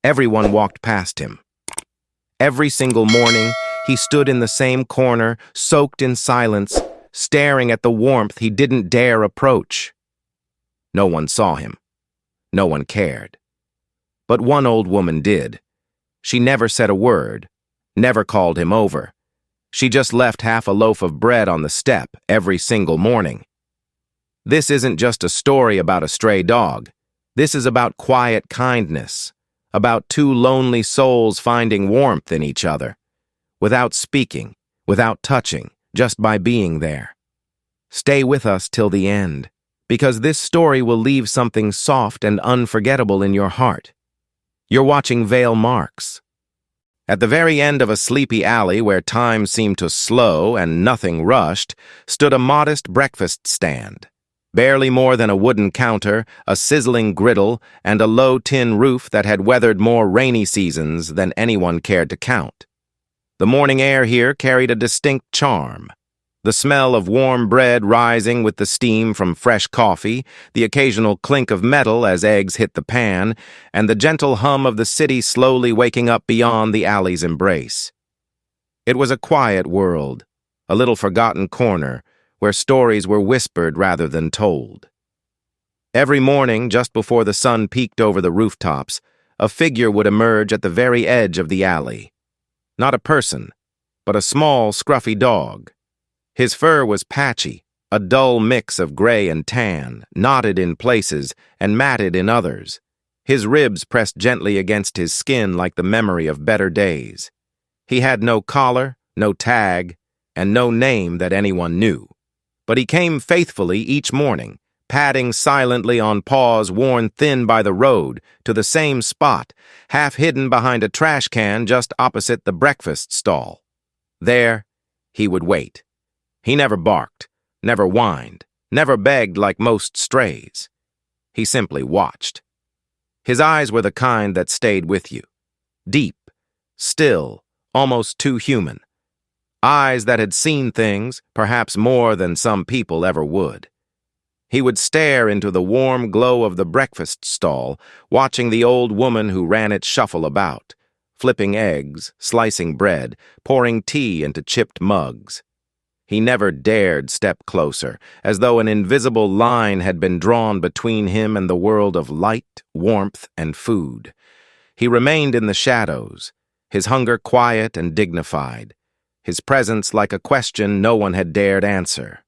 Everyone walked past him. Every single morning, he stood in the same corner, soaked in silence, staring at the warmth he didn't dare approach. No one saw him. No one cared. But one old woman did. She never said a word, never called him over. She just left half a loaf of bread on the step every single morning. This isn't just a story about a stray dog. This is about quiet kindness, about two lonely souls finding warmth in each other, without speaking, without touching, just by being there. Stay with us till the end, because this story will leave something soft and unforgettable in your heart. You're watching Vale Marks. At the very end of a sleepy alley where time seemed to slow and nothing rushed, stood a modest breakfast stand. Barely more than a wooden counter, a sizzling griddle, and a low tin roof that had weathered more rainy seasons than anyone cared to count. The morning air here carried a distinct charm. The smell of warm bread rising with the steam from fresh coffee, the occasional clink of metal as eggs hit the pan, and the gentle hum of the city slowly waking up beyond the alley's embrace. It was a quiet world, a little forgotten corner, where stories were whispered rather than told. Every morning, just before the sun peeked over the rooftops, a figure would emerge at the very edge of the alley. Not a person, but a small, scruffy dog. His fur was patchy, a dull mix of gray and tan, knotted in places and matted in others. His ribs pressed gently against his skin like the memory of better days. He had no collar, no tag, and no name that anyone knew. But he came faithfully each morning, padding silently on paws worn thin by the road, to the same spot, half hidden behind a trash can just opposite the breakfast stall. There, he would wait. He never barked, never whined, never begged like most strays. He simply watched. His eyes were the kind that stayed with you. Deep, still, almost too human. Eyes that had seen things, perhaps more than some people ever would. He would stare into the warm glow of the breakfast stall, watching the old woman who ran it shuffle about, flipping eggs, slicing bread, pouring tea into chipped mugs. He never dared step closer, as though an invisible line had been drawn between him and the world of light, warmth, and food. He remained in the shadows, his hunger quiet and dignified, his presence like a question no one had dared answer.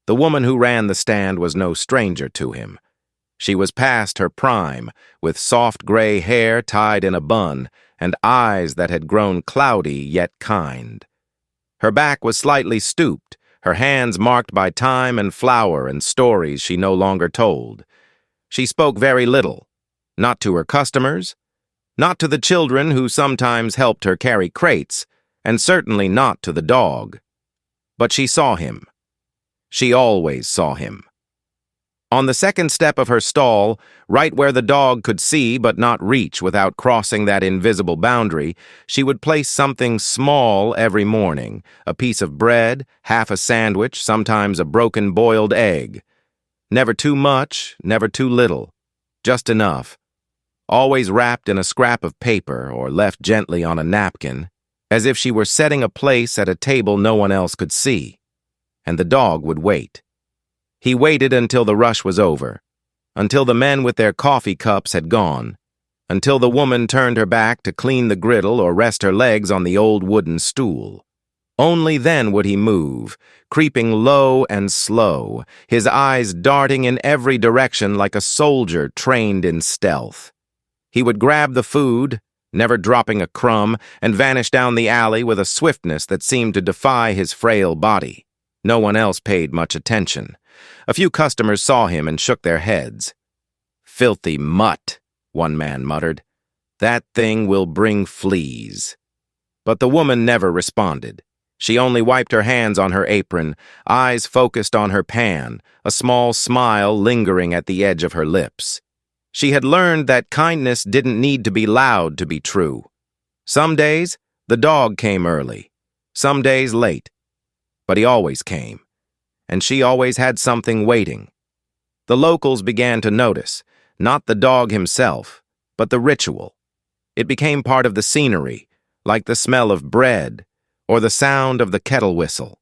The woman who ran the stand was no stranger to him. She was past her prime, with soft gray hair tied in a bun and eyes that had grown cloudy yet kind. Her back was slightly stooped, her hands marked by time and flour and stories she no longer told. She spoke very little, not to her customers, not to the children who sometimes helped her carry crates, and certainly not to the dog. But she saw him. She always saw him. On the second step of her stall, right where the dog could see but not reach without crossing that invisible boundary, she would place something small every morning, a piece of bread, half a sandwich, sometimes a broken boiled egg. Never too much, never too little, just enough. Always wrapped in a scrap of paper or left gently on a napkin, as if she were setting a place at a table no one else could see. And the dog would wait. He waited until the rush was over, until the men with their coffee cups had gone, until the woman turned her back to clean the griddle or rest her legs on the old wooden stool. Only then would he move, creeping low and slow, his eyes darting in every direction like a soldier trained in stealth. He would grab the food, never dropping a crumb, and vanish down the alley with a swiftness that seemed to defy his frail body. No one else paid much attention. A few customers saw him and shook their heads. "Filthy mutt," one man muttered. "That thing will bring fleas." But the woman never responded. She only wiped her hands on her apron, eyes focused on her pan, a small smile lingering at the edge of her lips. She had learned that kindness didn't need to be loud to be true. Some days, the dog came early. Some days late. But he always came. And she always had something waiting. The locals began to notice, not the dog himself, but the ritual. It became part of the scenery, like the smell of bread or the sound of the kettle whistle.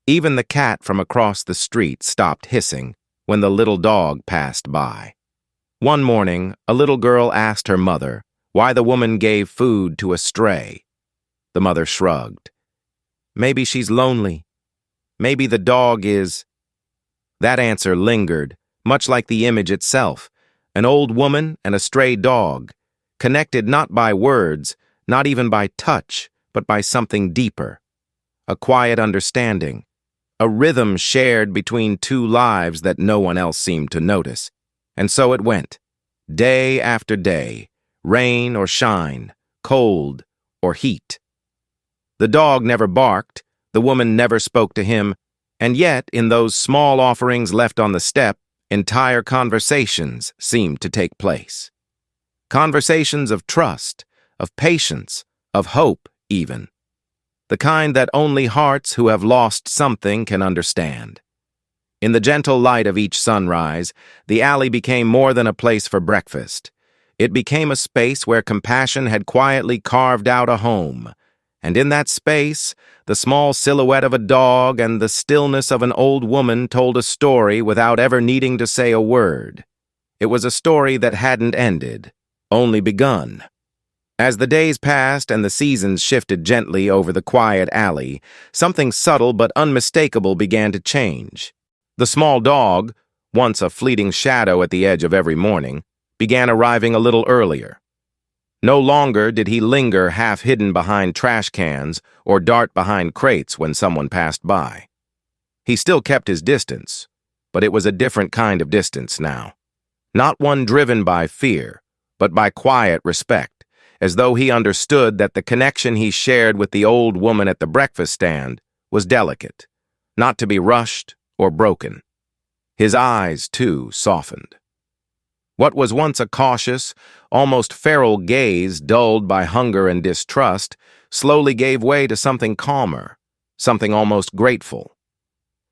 Even the cat from across the street stopped hissing when the little dog passed by. One morning, a little girl asked her mother why the woman gave food to a stray. The mother shrugged. Maybe she's lonely. Maybe the dog is. That answer lingered, much like the image itself. An old woman and a stray dog, connected not by words, not even by touch, but by something deeper. A quiet understanding. A rhythm shared between two lives that no one else seemed to notice. And so it went, day after day, rain or shine, cold or heat. The dog never barked, the woman never spoke to him, and yet, in those small offerings left on the step, entire conversations seemed to take place. Conversations of trust, of patience, of hope, even. The kind that only hearts who have lost something can understand. In the gentle light of each sunrise, the alley became more than a place for breakfast. It became a space where compassion had quietly carved out a home. And in that space, the small silhouette of a dog and the stillness of an old woman told a story without ever needing to say a word. It was a story that hadn't ended, only begun. As the days passed and the seasons shifted gently over the quiet alley, something subtle but unmistakable began to change. The small dog, once a fleeting shadow at the edge of every morning, began arriving a little earlier. No longer did he linger half-hidden behind trash cans or dart behind crates when someone passed by. He still kept his distance, but it was a different kind of distance now. Not one driven by fear, but by quiet respect, as though he understood that the connection he shared with the old woman at the breakfast stand was delicate, not to be rushed or broken. His eyes, too, softened. What was once a cautious, almost feral gaze dulled by hunger and distrust slowly gave way to something calmer, something almost grateful.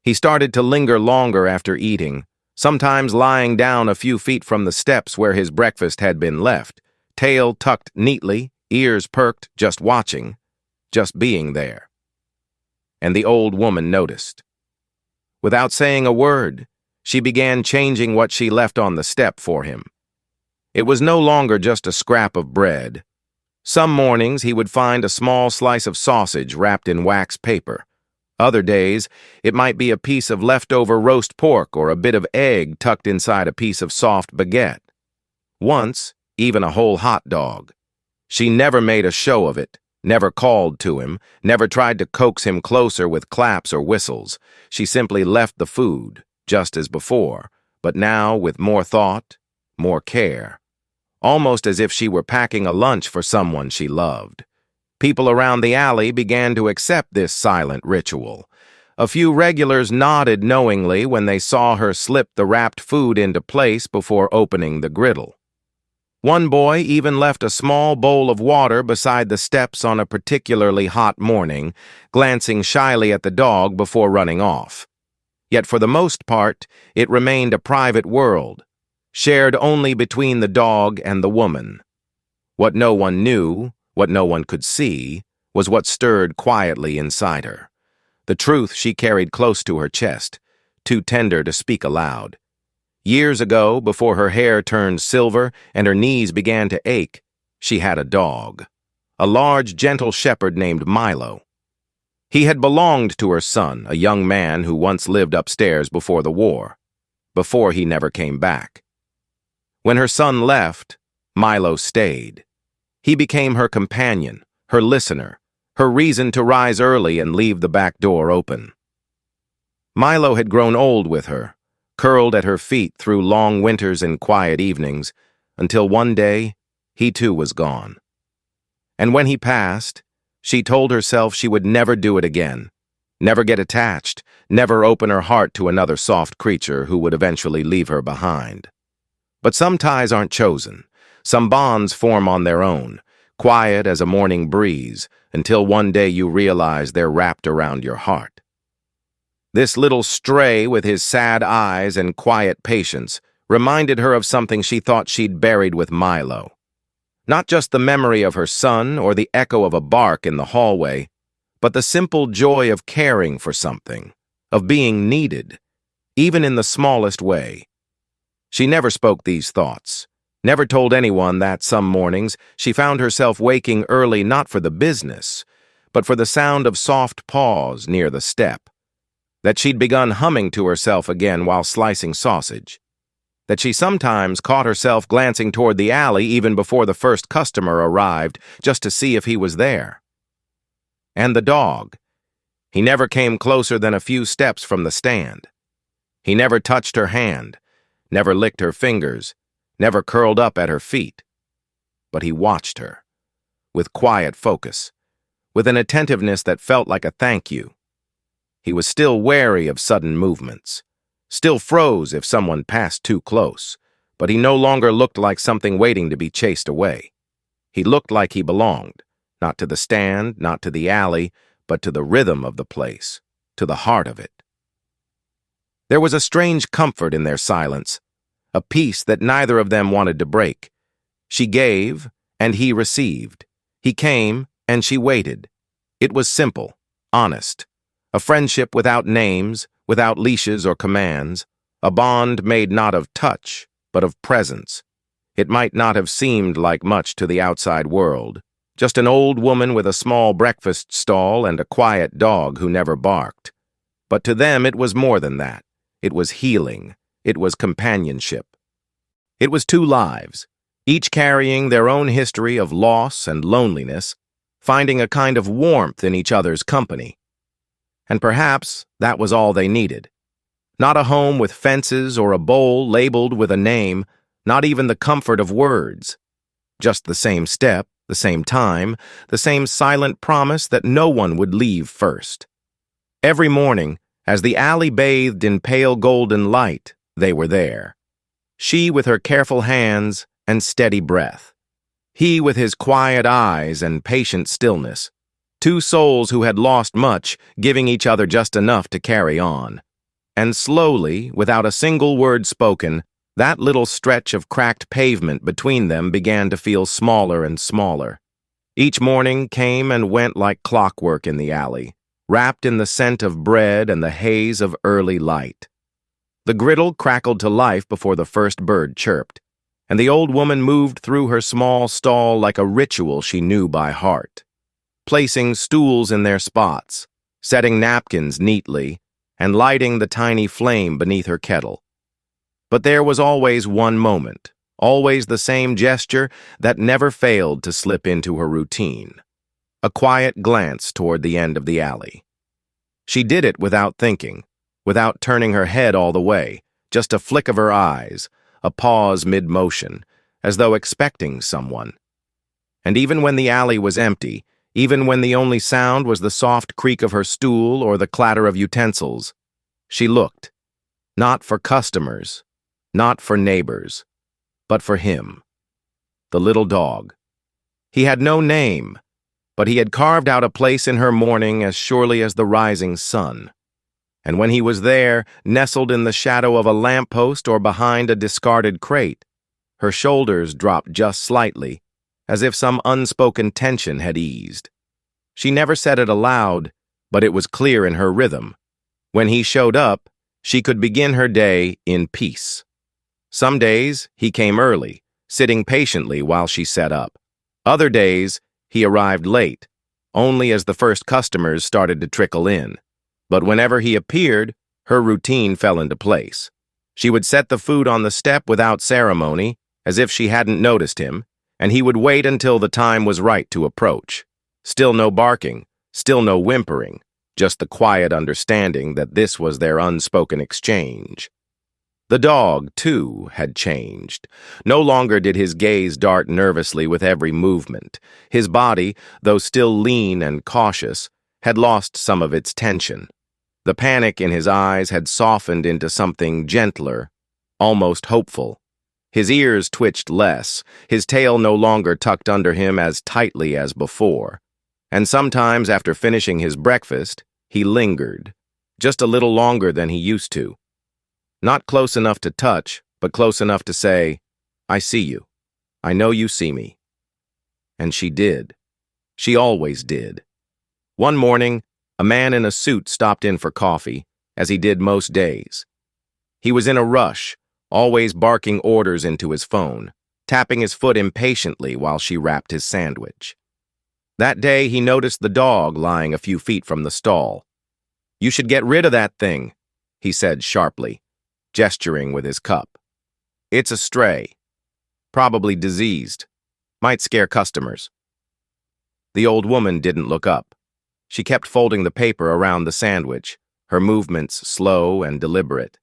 He started to linger longer after eating, sometimes lying down a few feet from the steps where his breakfast had been left, tail tucked neatly, ears perked, just watching, just being there. And the old woman noticed. Without saying a word, she began changing what she left on the step for him. It was no longer just a scrap of bread. Some mornings he would find a small slice of sausage wrapped in wax paper. Other days, it might be a piece of leftover roast pork or a bit of egg tucked inside a piece of soft baguette. Once, even a whole hot dog. She never made a show of it, never called to him, never tried to coax him closer with claps or whistles. She simply left the food, just as before, but now with more thought, more care. Almost as if she were packing a lunch for someone she loved. People around the alley began to accept this silent ritual. A few regulars nodded knowingly when they saw her slip the wrapped food into place before opening the griddle. One boy even left a small bowl of water beside the steps on a particularly hot morning, glancing shyly at the dog before running off. Yet for the most part, it remained a private world, shared only between the dog and the woman. What no one knew, what no one could see, was what stirred quietly inside her. The truth she carried close to her chest, too tender to speak aloud. Years ago, before her hair turned silver and her knees began to ache, she had a dog. A large, gentle shepherd named Milo. He had belonged to her son, a young man who once lived upstairs before the war, before he never came back. When her son left, Milo stayed. He became her companion, her listener, her reason to rise early and leave the back door open. Milo had grown old with her, curled at her feet through long winters and quiet evenings, until one day, he too was gone. And when he passed, she told herself she would never do it again, never get attached, never open her heart to another soft creature who would eventually leave her behind. But some ties aren't chosen. Some bonds form on their own, quiet as a morning breeze, until one day you realize they're wrapped around your heart. This little stray with his sad eyes and quiet patience reminded her of something she thought she'd buried with Milo. Not just the memory of her son or the echo of a bark in the hallway, but the simple joy of caring for something, of being needed, even in the smallest way. She never spoke these thoughts, never told anyone that some mornings she found herself waking early not for the business, but for the sound of soft paws near the step, that she'd begun humming to herself again while slicing sausage, that she sometimes caught herself glancing toward the alley even before the first customer arrived just to see if he was there. And the dog. He never came closer than a few steps from the stand. He never touched her hand, never licked her fingers, never curled up at her feet. But he watched her, with quiet focus, with an attentiveness that felt like a thank you. He was still wary of sudden movements, still froze if someone passed too close, but he no longer looked like something waiting to be chased away. He looked like he belonged, not to the stand, not to the alley, but to the rhythm of the place, to the heart of it. There was a strange comfort in their silence, a peace that neither of them wanted to break. She gave, and he received. He came, and she waited. It was simple, honest, a friendship without names, without leashes or commands, a bond made not of touch, but of presence. It might not have seemed like much to the outside world, just an old woman with a small breakfast stall and a quiet dog who never barked. But to them it was more than that. It was healing. It was companionship. It was two lives, each carrying their own history of loss and loneliness, finding a kind of warmth in each other's company. And perhaps that was all they needed. Not a home with fences or a bowl labeled with a name, not even the comfort of words. Just the same step, the same time, the same silent promise that no one would leave first. Every morning, as the alley bathed in pale golden light, they were there. She with her careful hands and steady breath. He with his quiet eyes and patient stillness. Two souls who had lost much, giving each other just enough to carry on. And slowly, without a single word spoken, that little stretch of cracked pavement between them began to feel smaller and smaller. Each morning came and went like clockwork in the alley, wrapped in the scent of bread and the haze of early light. The griddle crackled to life before the first bird chirped, and the old woman moved through her small stall like a ritual she knew by heart, placing stools in their spots, setting napkins neatly, and lighting the tiny flame beneath her kettle. But there was always one moment, always the same gesture that never failed to slip into her routine. A quiet glance toward the end of the alley. She did it without thinking, without turning her head all the way, just a flick of her eyes, a pause mid-motion, as though expecting someone. And even when the alley was empty, even when the only sound was the soft creak of her stool or the clatter of utensils, she looked, not for customers, not for neighbors, but for him, the little dog. He had no name, but he had carved out a place in her morning as surely as the rising sun. And when he was there, nestled in the shadow of a lamppost or behind a discarded crate, her shoulders dropped just slightly, as if some unspoken tension had eased. She never said it aloud, but it was clear in her rhythm. When he showed up, she could begin her day in peace. Some days, he came early, sitting patiently while she set up. Other days, he arrived late, only as the first customers started to trickle in. But whenever he appeared, her routine fell into place. She would set the food on the step without ceremony, as if she hadn't noticed him, and he would wait until the time was right to approach. Still no barking, still no whimpering, just the quiet understanding that this was their unspoken exchange. The dog, too, had changed. No longer did his gaze dart nervously with every movement. His body, though still lean and cautious, had lost some of its tension. The panic in his eyes had softened into something gentler, almost hopeful. His ears twitched less, his tail no longer tucked under him as tightly as before. And sometimes, after finishing his breakfast, he lingered, just a little longer than he used to. Not close enough to touch, but close enough to say, "I see you. I know you see me." And she did. She always did. One morning, a man in a suit stopped in for coffee, as he did most days. He was in a rush, always barking orders into his phone, tapping his foot impatiently while she wrapped his sandwich. That day, he noticed the dog lying a few feet from the stall. "You should get rid of that thing," he said sharply, gesturing with his cup. "It's a stray. Probably diseased. Might scare customers." The old woman didn't look up. She kept folding the paper around the sandwich, her movements slow and deliberate.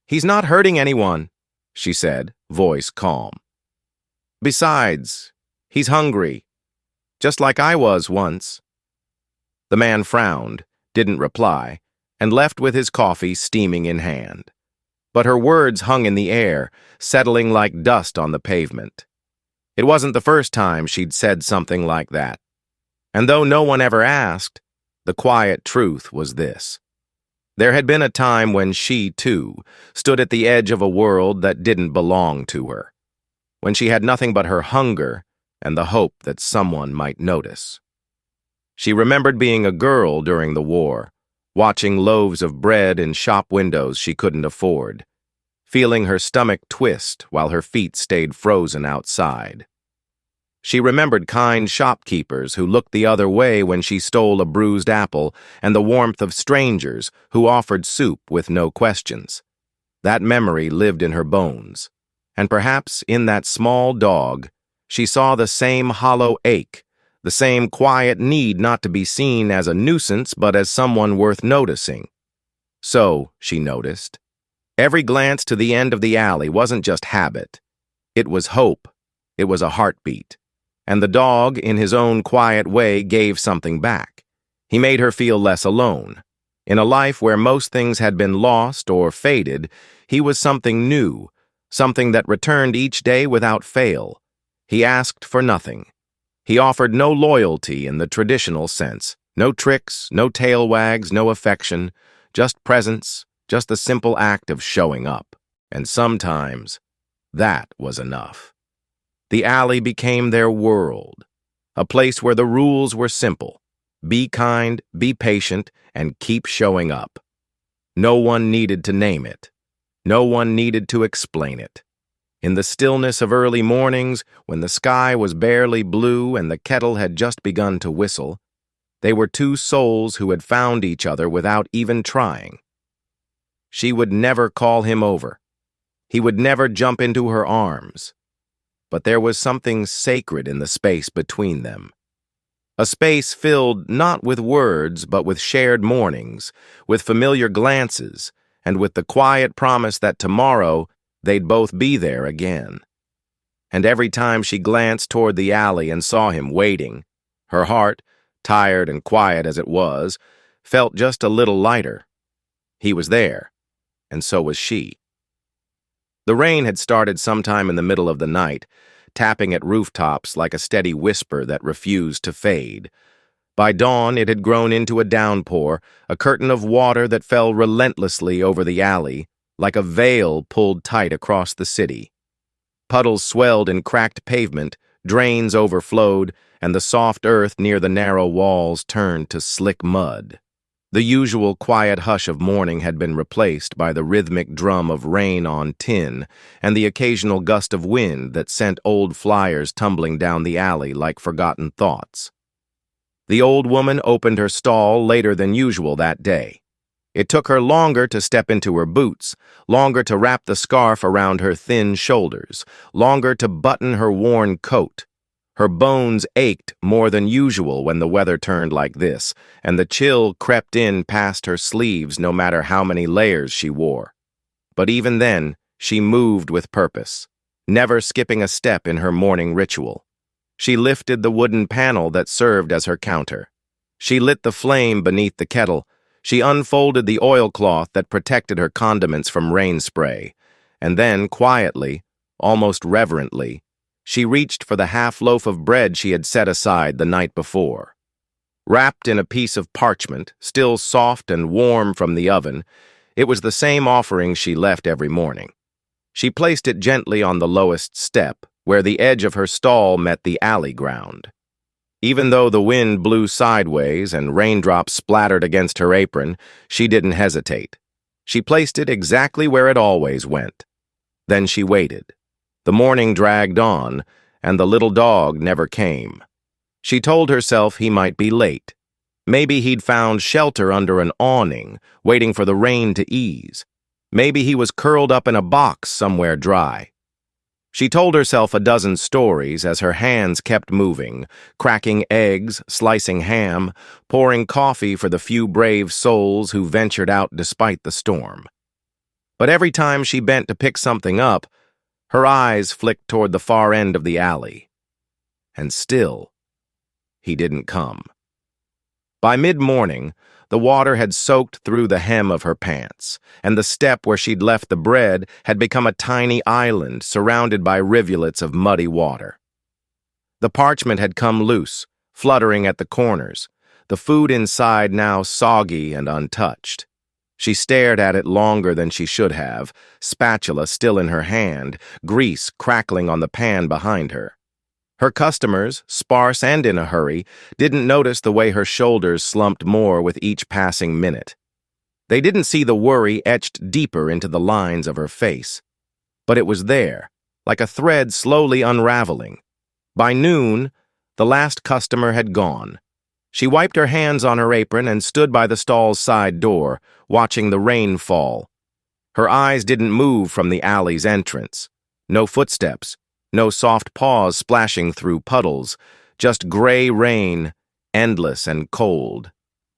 "He's not hurting anyone," she said, voice calm. "Besides, he's hungry, just like I was once." The man frowned, didn't reply, and left with his coffee steaming in hand. But her words hung in the air, settling like dust on the pavement. It wasn't the first time she'd said something like that. And though no one ever asked, the quiet truth was this. There had been a time when she, too, stood at the edge of a world that didn't belong to her, when she had nothing but her hunger and the hope that someone might notice. She remembered being a girl during the war, watching loaves of bread in shop windows she couldn't afford, feeling her stomach twist while her feet stayed frozen outside. She remembered kind shopkeepers who looked the other way when she stole a bruised apple, and the warmth of strangers who offered soup with no questions. That memory lived in her bones, and perhaps in that small dog, she saw the same hollow ache, the same quiet need not to be seen as a nuisance but as someone worth noticing. So, she noticed, every glance to the end of the alley wasn't just habit. It was hope. It was a heartbeat. And the dog, in his own quiet way, gave something back. He made her feel less alone. In a life where most things had been lost or faded, he was something new, something that returned each day without fail. He asked for nothing. He offered no loyalty in the traditional sense, no tricks, no tail wags, no affection, just presence, just the simple act of showing up. And sometimes, that was enough. The alley became their world, a place where the rules were simple. Be kind, be patient, and keep showing up. No one needed to name it. No one needed to explain it. In the stillness of early mornings, when the sky was barely blue and the kettle had just begun to whistle, they were two souls who had found each other without even trying. She would never call him over. He would never jump into her arms. But there was something sacred in the space between them. A space filled not with words, but with shared mornings, with familiar glances, and with the quiet promise that tomorrow they'd both be there again. And every time she glanced toward the alley and saw him waiting, her heart, tired and quiet as it was, felt just a little lighter. He was there, and so was she. The rain had started sometime in the middle of the night, tapping at rooftops like a steady whisper that refused to fade. By dawn, it had grown into a downpour, a curtain of water that fell relentlessly over the alley, like a veil pulled tight across the city. Puddles swelled in cracked pavement, drains overflowed, and the soft earth near the narrow walls turned to slick mud. The usual quiet hush of morning had been replaced by the rhythmic drum of rain on tin and the occasional gust of wind that sent old flyers tumbling down the alley like forgotten thoughts. The old woman opened her stall later than usual that day. It took her longer to step into her boots, longer to wrap the scarf around her thin shoulders, longer to button her worn coat. Her bones ached more than usual when the weather turned like this, and the chill crept in past her sleeves no matter how many layers she wore. But even then, she moved with purpose, never skipping a step in her morning ritual. She lifted the wooden panel that served as her counter. She lit the flame beneath the kettle. She unfolded the oilcloth that protected her condiments from rain spray, and then, quietly, almost reverently, she reached for the half loaf of bread she had set aside the night before. Wrapped in a piece of parchment, still soft and warm from the oven, it was the same offering she left every morning. She placed it gently on the lowest step, where the edge of her stall met the alley ground. Even though the wind blew sideways and raindrops splattered against her apron, she didn't hesitate. She placed it exactly where it always went. Then she waited. The morning dragged on, and the little dog never came. She told herself he might be late. Maybe he'd found shelter under an awning, waiting for the rain to ease. Maybe he was curled up in a box somewhere dry. She told herself a dozen stories as her hands kept moving, cracking eggs, slicing ham, pouring coffee for the few brave souls who ventured out despite the storm. But every time she bent to pick something up, her eyes flicked toward the far end of the alley. And still, he didn't come. By mid-morning, the water had soaked through the hem of her pants, and the step where she'd left the bread had become a tiny island surrounded by rivulets of muddy water. The parchment had come loose, fluttering at the corners, the food inside now soggy and untouched. She stared at it longer than she should have, spatula still in her hand, grease crackling on the pan behind her. Her customers, sparse and in a hurry, didn't notice the way her shoulders slumped more with each passing minute. They didn't see the worry etched deeper into the lines of her face. But it was there, like a thread slowly unraveling. By noon, the last customer had gone. She wiped her hands on her apron and stood by the stall's side door, watching the rain fall. Her eyes didn't move from the alley's entrance. No footsteps. No soft paws splashing through puddles, just gray rain, endless and cold.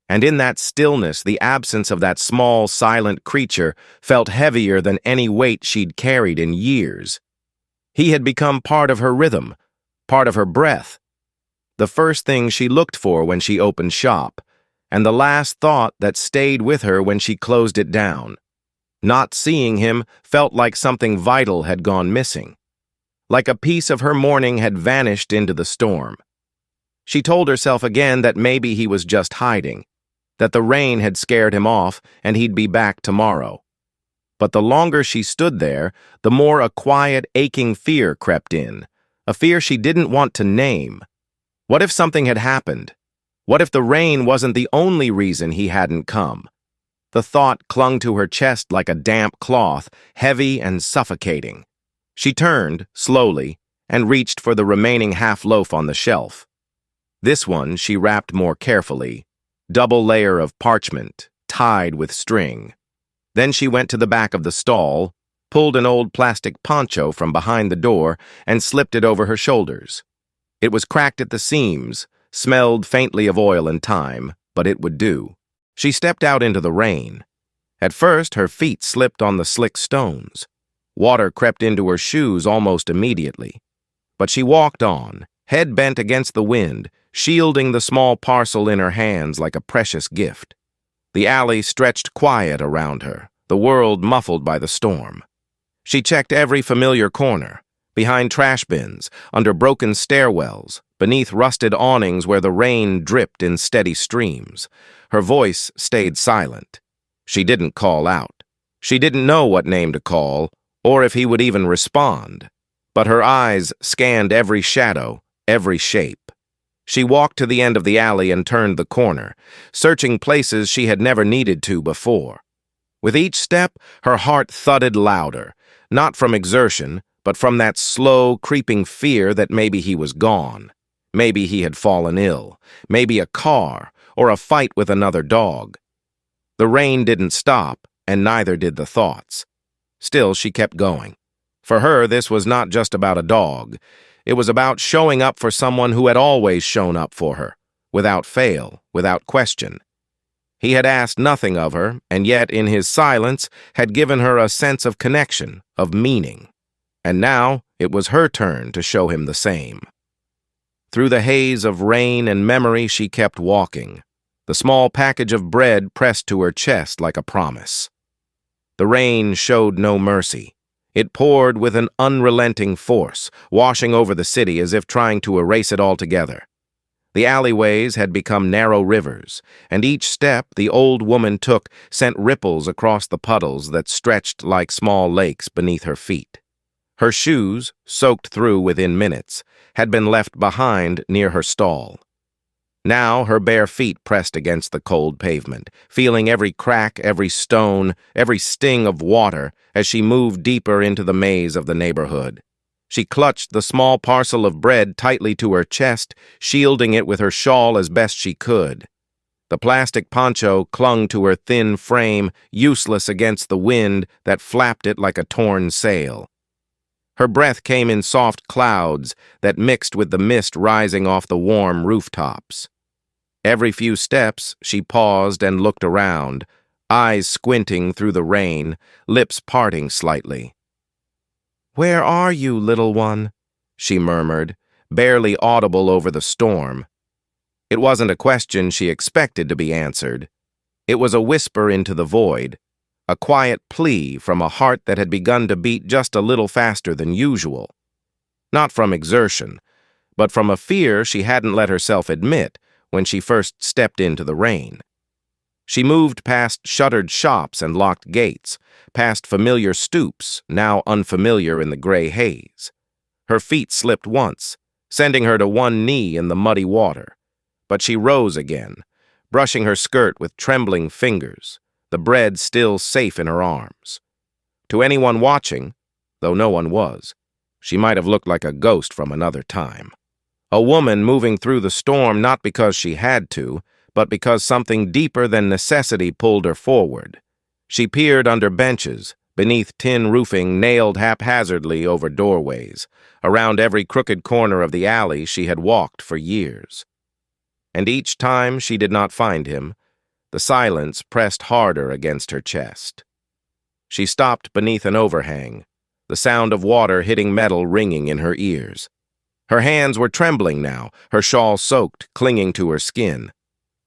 And in that stillness, the absence of that small, silent creature felt heavier than any weight she'd carried in years. He had become part of her rhythm, part of her breath. The first thing she looked for when she opened shop, and the last thought that stayed with her when she closed it down. Not seeing him felt like something vital had gone missing. Like a piece of her morning had vanished into the storm. She told herself again that maybe he was just hiding, that the rain had scared him off and he'd be back tomorrow. But the longer she stood there, the more a quiet, aching fear crept in, a fear she didn't want to name. What if something had happened? What if the rain wasn't the only reason he hadn't come? The thought clung to her chest like a damp cloth, heavy and suffocating. She turned, slowly, and reached for the remaining half-loaf on the shelf. This one she wrapped more carefully, double layer of parchment, tied with string. Then she went to the back of the stall, pulled an old plastic poncho from behind the door, and slipped it over her shoulders. It was cracked at the seams, smelled faintly of oil and thyme, but it would do. She stepped out into the rain. At first, her feet slipped on the slick stones. Water crept into her shoes almost immediately. But she walked on, head bent against the wind, shielding the small parcel in her hands like a precious gift. The alley stretched quiet around her, the world muffled by the storm. She checked every familiar corner, behind trash bins, under broken stairwells, beneath rusted awnings where the rain dripped in steady streams. Her voice stayed silent. She didn't call out. She didn't know what name to call, or if he would even respond. But her eyes scanned every shadow, every shape. She walked to the end of the alley and turned the corner, searching places she had never needed to before. With each step, her heart thudded louder, not from exertion, but from that slow, creeping fear that maybe he was gone. Maybe he had fallen ill, maybe a car, or a fight with another dog. The rain didn't stop, and neither did the thoughts. Still, she kept going. For her, this was not just about a dog. It was about showing up for someone who had always shown up for her, without fail, without question. He had asked nothing of her, and yet in his silence had given her a sense of connection, of meaning. And now it was her turn to show him the same. Through the haze of rain and memory she kept walking, the small package of bread pressed to her chest like a promise. The rain showed no mercy. It poured with an unrelenting force, washing over the city as if trying to erase it altogether. The alleyways had become narrow rivers, and each step the old woman took sent ripples across the puddles that stretched like small lakes beneath her feet. Her shoes, soaked through within minutes, had been left behind near her stall. Now her bare feet pressed against the cold pavement, feeling every crack, every stone, every sting of water as she moved deeper into the maze of the neighborhood. She clutched the small parcel of bread tightly to her chest, shielding it with her shawl as best she could. The plastic poncho clung to her thin frame, useless against the wind that flapped it like a torn sail. Her breath came in soft clouds that mixed with the mist rising off the warm rooftops. Every few steps, she paused and looked around, eyes squinting through the rain, lips parting slightly. "Where are you, little one?" she murmured, barely audible over the storm. It wasn't a question she expected to be answered. It was a whisper into the void, a quiet plea from a heart that had begun to beat just a little faster than usual. Not from exertion, but from a fear she hadn't let herself admit when she first stepped into the rain. She moved past shuttered shops and locked gates, past familiar stoops, now unfamiliar in the gray haze. Her feet slipped once, sending her to one knee in the muddy water. But she rose again, brushing her skirt with trembling fingers, the bread still safe in her arms. To anyone watching, though no one was, she might have looked like a ghost from another time. A woman moving through the storm not because she had to, but because something deeper than necessity pulled her forward. She peered under benches, beneath tin roofing nailed haphazardly over doorways, around every crooked corner of the alley she had walked for years. And each time she did not find him, the silence pressed harder against her chest. She stopped beneath an overhang, the sound of water hitting metal ringing in her ears. Her hands were trembling now, her shawl soaked, clinging to her skin.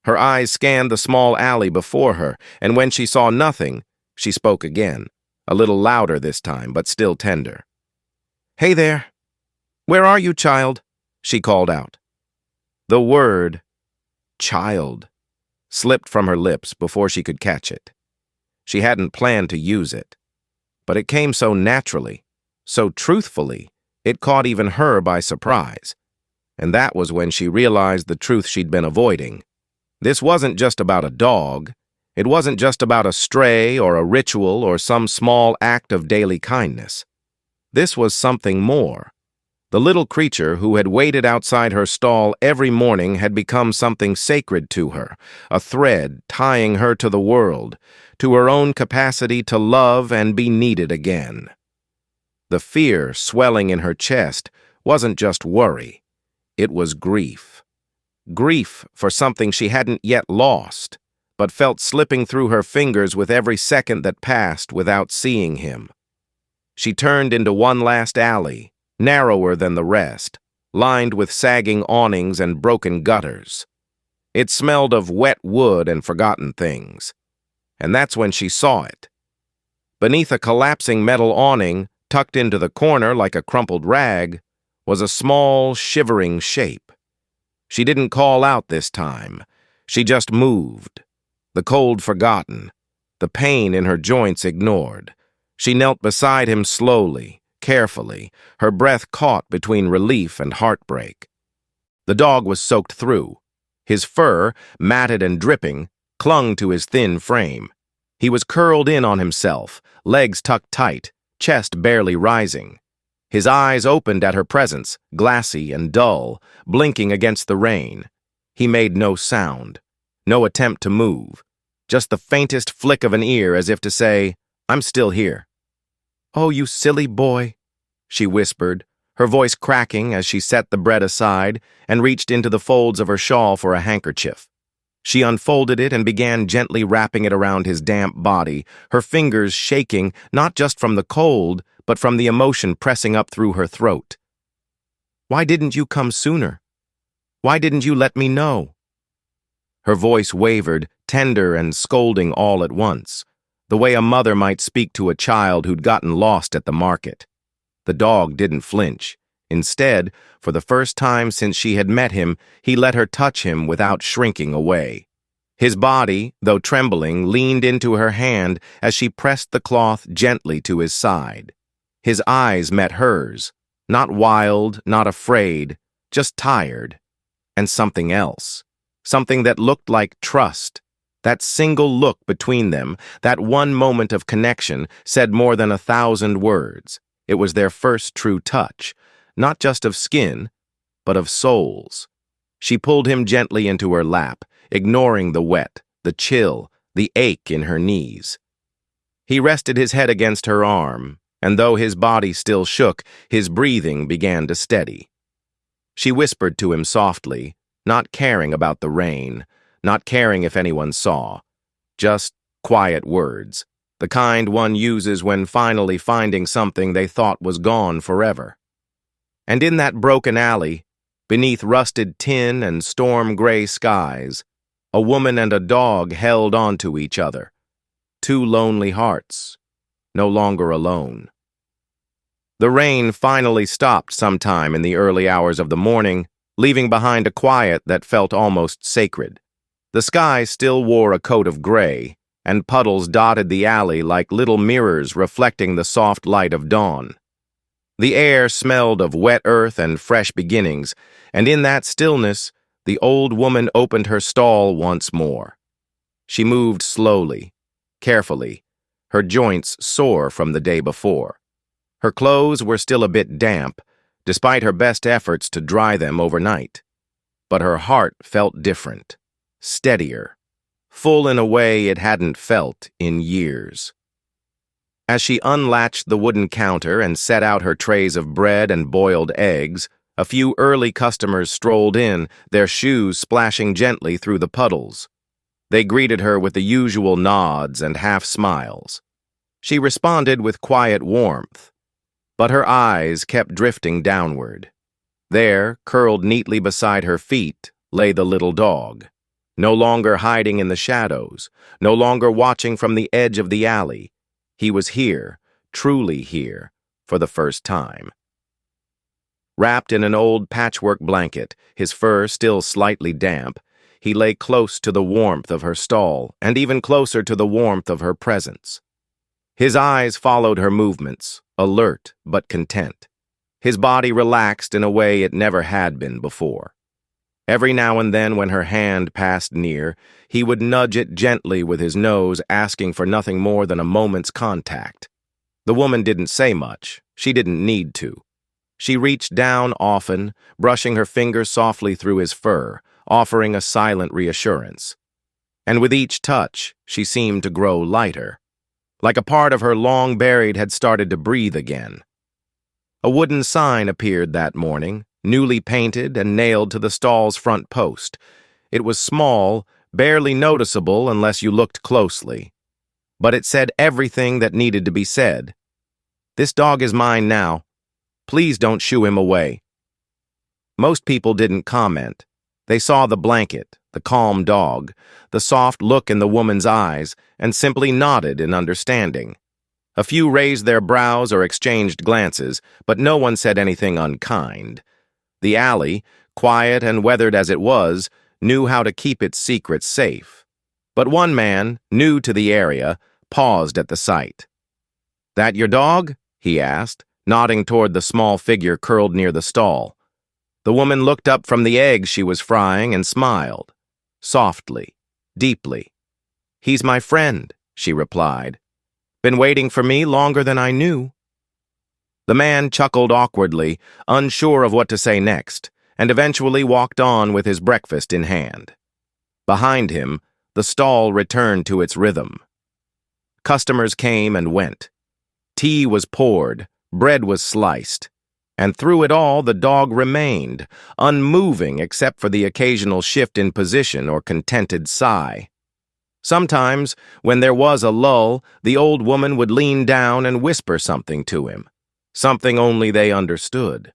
Her eyes scanned the small alley before her, and when she saw nothing, she spoke again, a little louder this time, but still tender. "Hey there! Where are you, child?" she called out. The word, child, slipped from her lips before she could catch it. She hadn't planned to use it, but it came so naturally, so truthfully, it caught even her by surprise. And that was when she realized the truth she'd been avoiding. This wasn't just about a dog. It wasn't just about a stray or a ritual or some small act of daily kindness. This was something more. The little creature who had waited outside her stall every morning had become something sacred to her, a thread tying her to the world, to her own capacity to love and be needed again. The fear swelling in her chest wasn't just worry. It was grief. Grief for something she hadn't yet lost, but felt slipping through her fingers with every second that passed without seeing him. She turned into one last alley, narrower than the rest, lined with sagging awnings and broken gutters. It smelled of wet wood and forgotten things. And that's when she saw it. Beneath a collapsing metal awning, tucked into the corner like a crumpled rag, was a small, shivering shape. She didn't call out this time. She just moved. The cold forgotten, the pain in her joints ignored. She knelt beside him slowly, carefully, her breath caught between relief and heartbreak. The dog was soaked through. His fur, matted and dripping, clung to his thin frame. He was curled in on himself, legs tucked tight, chest barely rising. His eyes opened at her presence, glassy and dull, blinking against the rain. He made no sound, no attempt to move, just the faintest flick of an ear as if to say, "I'm still here." "Oh, you silly boy," she whispered, her voice cracking as she set the bread aside and reached into the folds of her shawl for a handkerchief. She unfolded it and began gently wrapping it around his damp body, her fingers shaking not just from the cold, but from the emotion pressing up through her throat. "Why didn't you come sooner? Why didn't you let me know?" Her voice wavered, tender and scolding all at once, the way a mother might speak to a child who'd gotten lost at the market. The dog didn't flinch. Instead, for the first time since she had met him, he let her touch him without shrinking away. His body, though trembling, leaned into her hand as she pressed the cloth gently to his side. His eyes met hers, not wild, not afraid, just tired. And something else. Something that looked like trust. That single look between them, that one moment of connection, said more than 1,000 words. It was their first true touch, not just of skin, but of souls. She pulled him gently into her lap, ignoring the wet, the chill, the ache in her knees. He rested his head against her arm, and though his body still shook, his breathing began to steady. She whispered to him softly, not caring about the rain, not caring if anyone saw. Just quiet words, the kind one uses when finally finding something they thought was gone forever. And in that broken alley, beneath rusted tin and storm-gray skies, a woman and a dog held onto each other. Two lonely hearts, no longer alone. The rain finally stopped sometime in the early hours of the morning, leaving behind a quiet that felt almost sacred. The sky still wore a coat of gray, and puddles dotted the alley like little mirrors reflecting the soft light of dawn. The air smelled of wet earth and fresh beginnings, and in that stillness, the old woman opened her stall once more. She moved slowly, carefully, her joints sore from the day before. Her clothes were still a bit damp, despite her best efforts to dry them overnight. But her heart felt different, steadier, full in a way it hadn't felt in years. As she unlatched the wooden counter and set out her trays of bread and boiled eggs, a few early customers strolled in, their shoes splashing gently through the puddles. They greeted her with the usual nods and half-smiles. She responded with quiet warmth, but her eyes kept drifting downward. There, curled neatly beside her feet, lay the little dog, no longer hiding in the shadows, no longer watching from the edge of the alley. He was here, truly here, for the first time. Wrapped in an old patchwork blanket, his fur still slightly damp, he lay close to the warmth of her stall and even closer to the warmth of her presence. His eyes followed her movements, alert but content. His body relaxed in a way it never had been before. Every now and then when her hand passed near, he would nudge it gently with his nose, asking for nothing more than a moment's contact. The woman didn't say much. She didn't need to. She reached down often, brushing her fingers softly through his fur, offering a silent reassurance. And with each touch, she seemed to grow lighter, like a part of her long buried had started to breathe again. A wooden sign appeared that morning, newly painted and nailed to the stall's front post. It was small, barely noticeable unless you looked closely. But it said everything that needed to be said. "This dog is mine now. Please don't shoo him away." Most people didn't comment. They saw the blanket, the calm dog, the soft look in the woman's eyes, and simply nodded in understanding. A few raised their brows or exchanged glances, but no one said anything unkind. The alley, quiet and weathered as it was, knew how to keep its secrets safe. But one man, new to the area, paused at the sight. "That your dog?" he asked, nodding toward the small figure curled near the stall. The woman looked up from the eggs she was frying and smiled, softly, deeply. "He's my friend," she replied. "Been waiting for me longer than I knew." The man chuckled awkwardly, unsure of what to say next, and eventually walked on with his breakfast in hand. Behind him, the stall returned to its rhythm. Customers came and went. Tea was poured, bread was sliced, and through it all the dog remained, unmoving except for the occasional shift in position or contented sigh. Sometimes, when there was a lull, the old woman would lean down and whisper something to him, something only they understood.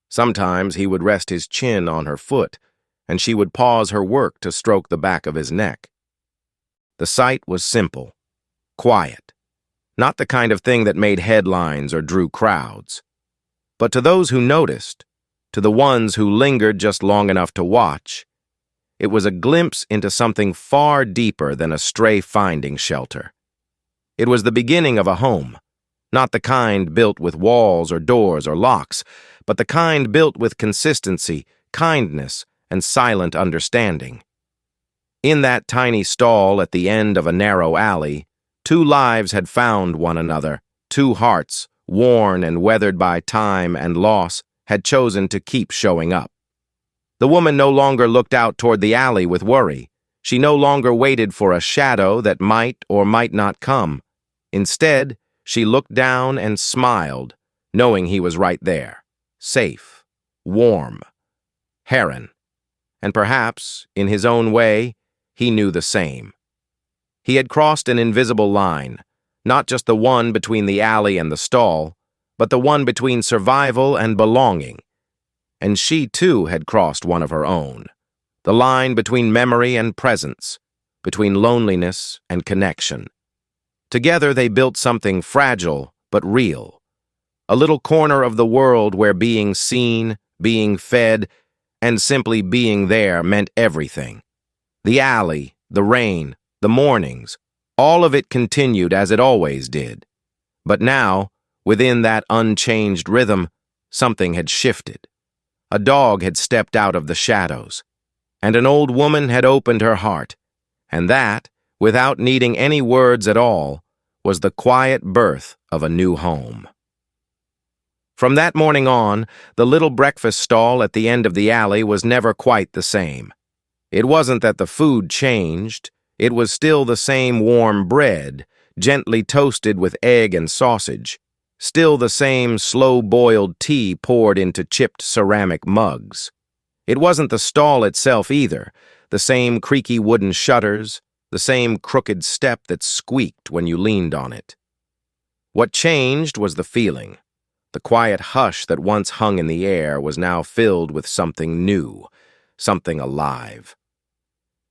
Sometimes he would rest his chin on her foot, and she would pause her work to stroke the back of his neck. The sight was simple, quiet, not the kind of thing that made headlines or drew crowds. But to those who noticed, to the ones who lingered just long enough to watch, it was a glimpse into something far deeper than a stray finding shelter. It was the beginning of a home, Not the kind built with walls or doors or locks, but the kind built with consistency, kindness, and silent understanding. In that tiny stall at the end of a narrow alley, two lives had found one another. Two hearts, worn and weathered by time and loss, had chosen to keep showing up. The woman no longer looked out toward the alley with worry. She no longer waited for a shadow that might or might not come. Instead, she looked down and smiled, knowing he was right there, safe, warm. Heron. And perhaps, in his own way, he knew the same. He had crossed an invisible line, not just the one between the alley and the stall, but the one between survival and belonging. And she, too, had crossed one of her own, the line between memory and presence, between loneliness and connection. Together they built something fragile but real, a little corner of the world where being seen, being fed, and simply being there meant everything. The alley, the rain, the mornings, all of it continued as it always did. But now, within that unchanged rhythm, something had shifted. A dog had stepped out of the shadows, and an old woman had opened her heart, and that, without needing any words at all, was the quiet birth of a new home. From that morning on, the little breakfast stall at the end of the alley was never quite the same. It wasn't that the food changed. It was still the same warm bread, gently toasted with egg and sausage. Still the same slow-boiled tea poured into chipped ceramic mugs. It wasn't the stall itself either, the same creaky wooden shutters, the same crooked step that squeaked when you leaned on it. What changed was the feeling. The quiet hush that once hung in the air was now filled with something new, something alive.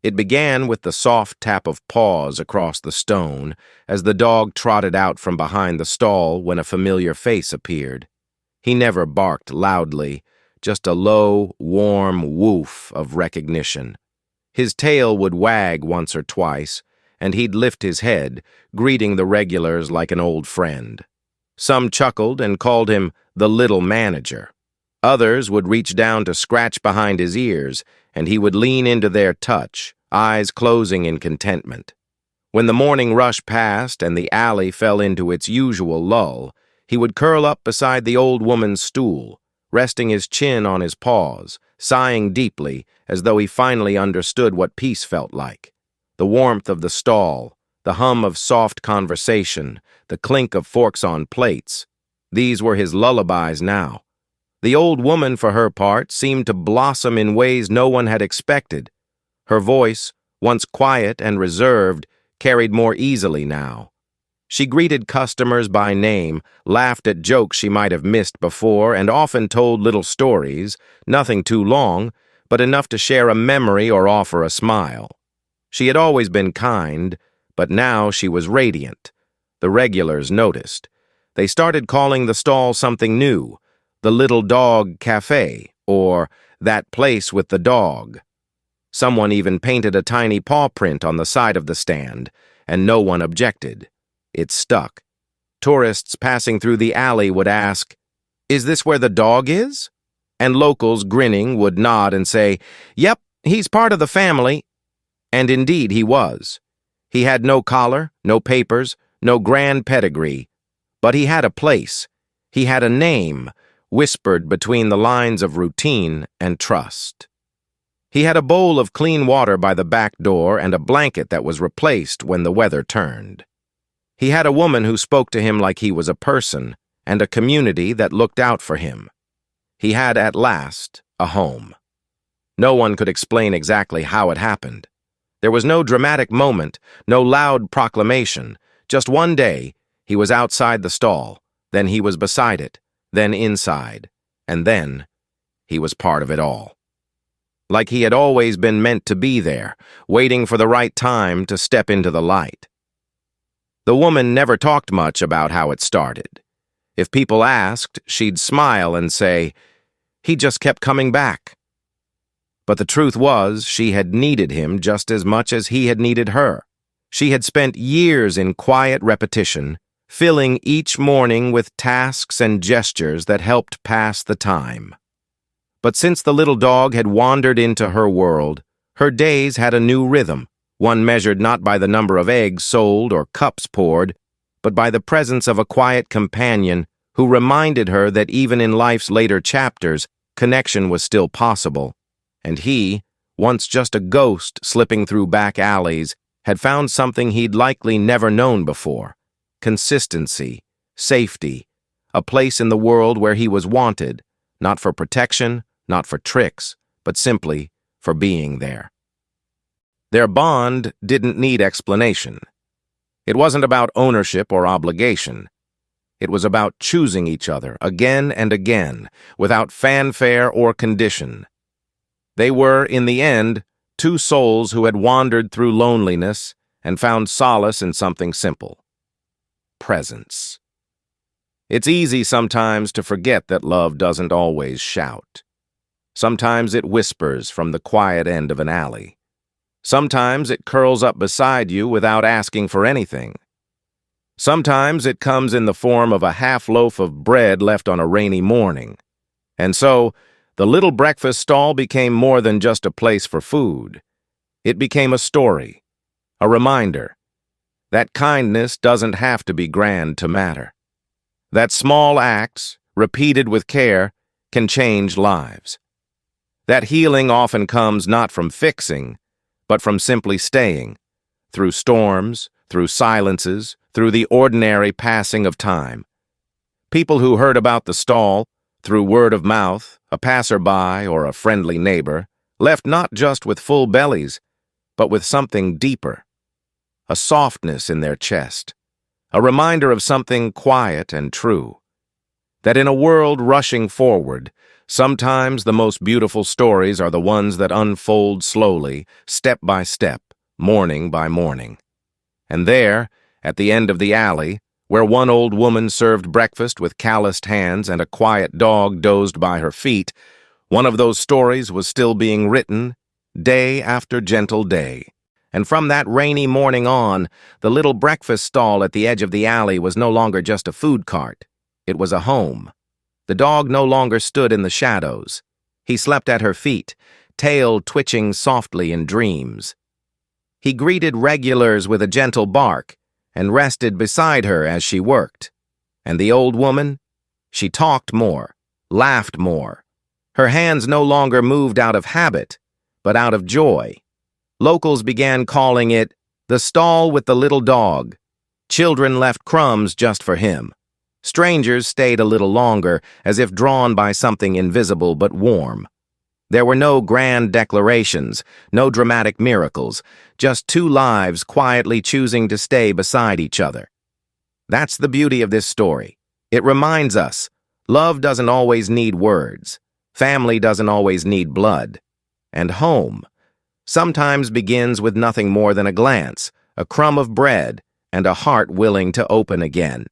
It began with the soft tap of paws across the stone as the dog trotted out from behind the stall when a familiar face appeared. He never barked loudly, just a low, warm woof of recognition. His tail would wag once or twice, and he'd lift his head, greeting the regulars like an old friend. Some chuckled and called him the little manager. Others would reach down to scratch behind his ears, and he would lean into their touch, eyes closing in contentment. When the morning rush passed and the alley fell into its usual lull, he would curl up beside the old woman's stool, resting his chin on his paws, sighing deeply as though he finally understood what peace felt like. The warmth of the stall, the hum of soft conversation, the clink of forks on plates, these were his lullabies now. The old woman, for her part, seemed to blossom in ways no one had expected. Her voice, once quiet and reserved, carried more easily now. She greeted customers by name, laughed at jokes she might have missed before, and often told little stories, nothing too long, but enough to share a memory or offer a smile. She had always been kind, but now she was radiant. The regulars noticed. They started calling the stall something new, the Little Dog Cafe, or that place with the dog. Someone even painted a tiny paw print on the side of the stand, and no one objected. It stuck. Tourists passing through the alley would ask, "Is this where the dog is?" And locals, grinning, would nod and say, "Yep, he's part of the family." And indeed he was. He had no collar, no papers, no grand pedigree. But he had a place. He had a name, whispered between the lines of routine and trust. He had a bowl of clean water by the back door and a blanket that was replaced when the weather turned. He had a woman who spoke to him like he was a person, and a community that looked out for him. He had at last a home. No one could explain exactly how it happened. There was no dramatic moment, no loud proclamation. Just one day, he was outside the stall, then he was beside it, then inside, and then he was part of it all. Like he had always been meant to be there, waiting for the right time to step into the light. The woman never talked much about how it started. If people asked, she'd smile and say, "He just kept coming back." But the truth was, she had needed him just as much as he had needed her. She had spent years in quiet repetition, filling each morning with tasks and gestures that helped pass the time. But since the little dog had wandered into her world, her days had a new rhythm, one measured not by the number of eggs sold or cups poured, but by the presence of a quiet companion who reminded her that even in life's later chapters, connection was still possible. And he, once just a ghost slipping through back alleys, had found something he'd likely never known before: consistency, safety, a place in the world where he was wanted, not for protection, not for tricks, but simply for being there. Their bond didn't need explanation. It wasn't about ownership or obligation. It was about choosing each other again and again, without fanfare or condition. They were, in the end, two souls who had wandered through loneliness and found solace in something simple: presence. It's easy sometimes to forget that love doesn't always shout. Sometimes it whispers from the quiet end of an alley. Sometimes it curls up beside you without asking for anything. Sometimes it comes in the form of a half loaf of bread left on a rainy morning. And so, the little breakfast stall became more than just a place for food. It became a story, a reminder that kindness doesn't have to be grand to matter. That small acts, repeated with care, can change lives. That healing often comes not from fixing, but from simply staying, through storms, through silences, through the ordinary passing of time. People who heard about the stall, through word of mouth, a passerby or a friendly neighbor, left not just with full bellies, but with something deeper, a softness in their chest, a reminder of something quiet and true. That in a world rushing forward, sometimes the most beautiful stories are the ones that unfold slowly, step by step, morning by morning. And there, at the end of the alley, where one old woman served breakfast with calloused hands and a quiet dog dozed by her feet, one of those stories was still being written, day after gentle day. And from that rainy morning on, the little breakfast stall at the edge of the alley was no longer just a food cart. It was a home. The dog no longer stood in the shadows. He slept at her feet, tail twitching softly in dreams. He greeted regulars with a gentle bark and rested beside her as she worked. And the old woman? She talked more, laughed more. Her hands no longer moved out of habit, but out of joy. Locals began calling it the stall with the little dog. Children left crumbs just for him. Strangers stayed a little longer, as if drawn by something invisible but warm. There were no grand declarations, no dramatic miracles, just two lives quietly choosing to stay beside each other. That's the beauty of this story. It reminds us, love doesn't always need words, family doesn't always need blood, and home sometimes begins with nothing more than a glance, a crumb of bread, and a heart willing to open again.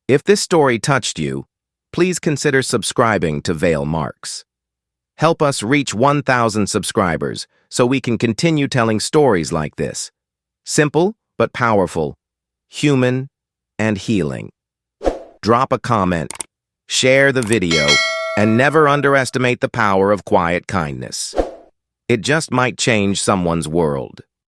If this story touched you, please consider subscribing to Veil Marks. Help us reach 1,000 subscribers so we can continue telling stories like this. Simple but powerful, human and healing. Drop a comment, share the video, and never underestimate the power of quiet kindness. It just might change someone's world.